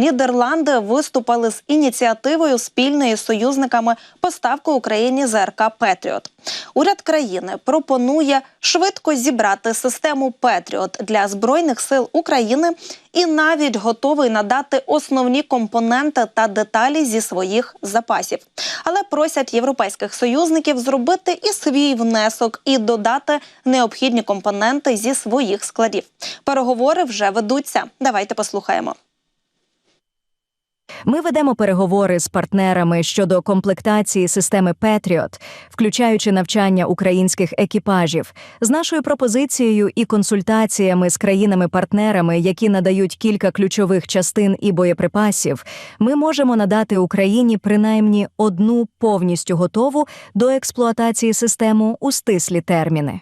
Нідерланди виступили з ініціативою спільної з союзниками поставки Україні ЗРК «Петріот». Уряд країни пропонує швидко зібрати систему «Петріот» для Збройних сил України і навіть готовий надати основні компоненти та деталі зі своїх запасів. Але просять європейських союзників зробити і свій внесок і додати необхідні компоненти зі своїх складів. Переговори вже ведуться. Давайте послухаємо. Ми ведемо переговори з партнерами щодо комплектації системи «Петріот», включаючи навчання українських екіпажів. З нашою пропозицією і консультаціями з країнами-партнерами, які надають кілька ключових частин і боєприпасів, ми можемо надати Україні принаймні одну повністю готову до експлуатації систему у стислі терміни.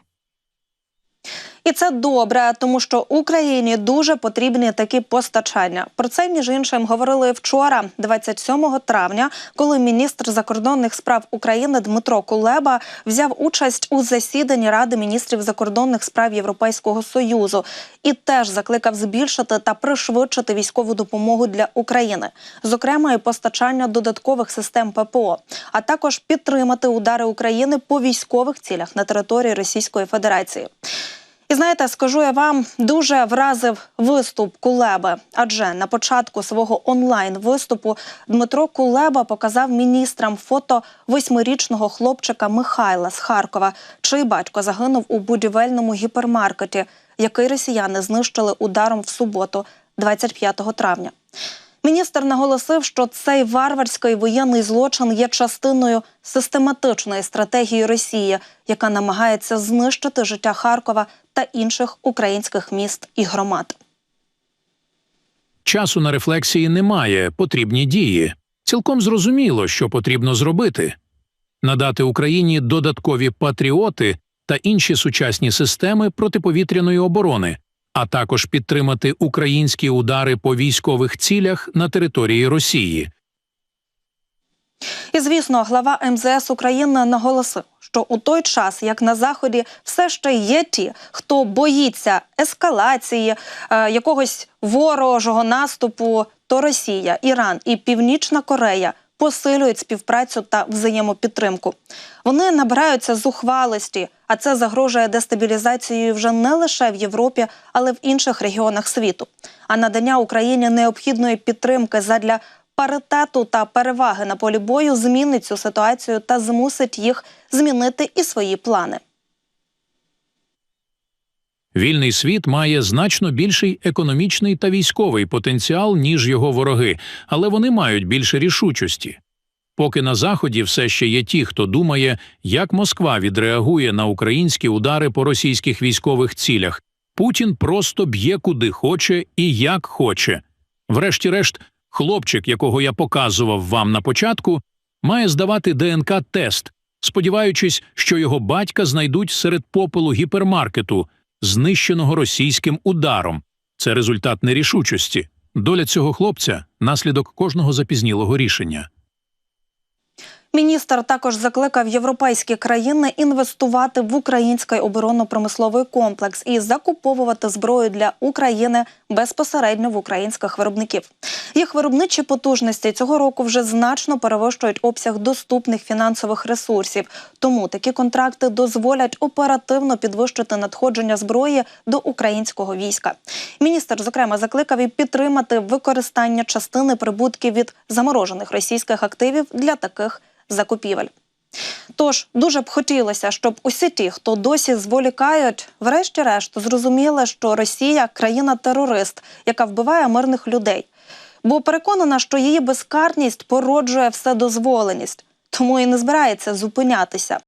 І це добре, тому що Україні дуже потрібні такі постачання. Про це, між іншим, говорили вчора, 27 травня, коли міністр закордонних справ України Дмитро Кулеба взяв участь у засіданні Ради міністрів закордонних справ Європейського Союзу і теж закликав збільшити та пришвидшити військову допомогу для України, зокрема і постачання додаткових систем ППО, а також підтримати удари України по військових цілях на території Російської Федерації. І знаєте, скажу я вам, дуже вразив виступ Кулеби, адже на початку свого онлайн-виступу Дмитро Кулеба показав міністрам фото 8-річного хлопчика Михайла з Харкова, чий батько загинув у будівельному гіпермаркеті, який росіяни знищили ударом в суботу, 25 травня. Міністр наголосив, що цей варварський воєнний злочин є частиною систематичної стратегії Росії, яка намагається знищити життя Харкова та інших українських міст і громад. Часу на рефлексії немає, потрібні дії. Цілком зрозуміло, що потрібно зробити. Надати Україні додаткові «Патріоти» та інші сучасні системи протиповітряної оборони, а також підтримати українські удари по військових цілях на території Росії. І, звісно, глава МЗС України наголосив, що у той час, як на Заході все ще є ті, хто боїться ескалації, якогось ворожого наступу, то Росія, Іран і Північна Корея посилюють співпрацю та взаємопідтримку. Вони набираються зухвалості, а це загрожує дестабілізацією вже не лише в Європі, але в інших регіонах світу. А надання Україні необхідної підтримки задля паритету та переваги на полі бою змінить цю ситуацію та змусить їх змінити і свої плани. Вільний світ має значно більший економічний та військовий потенціал, ніж його вороги, але вони мають більше рішучості. Поки на Заході все ще є ті, хто думає, як Москва відреагує на українські удари по російських військових цілях, Путін просто б'є куди хоче і як хоче. Врешті-решт, хлопчик, якого я показував вам на початку, має здавати ДНК-тест, сподіваючись, що його батька знайдуть серед попелу гіпермаркету, знищеного російським ударом. Це результат нерішучості. Доля цього хлопця – наслідок кожного запізнілого рішення. Міністр також закликав європейські країни інвестувати в український оборонно-промисловий комплекс і закуповувати зброю для України безпосередньо в українських виробників. Їх виробничі потужності цього року вже значно перевищують обсяг доступних фінансових ресурсів, тому такі контракти дозволять оперативно підвищити надходження зброї до українського війська. Міністр, зокрема, закликав і підтримати використання частини прибутків від заморожених російських активів для таких закупівель. Тож, дуже б хотілося, щоб усі ті, хто досі зволікають, врешті-решт зрозуміли, що Росія – країна-терорист, яка вбиває мирних людей. Бо переконана, що її безкарність породжує вседозволеність, тому і не збирається зупинятися.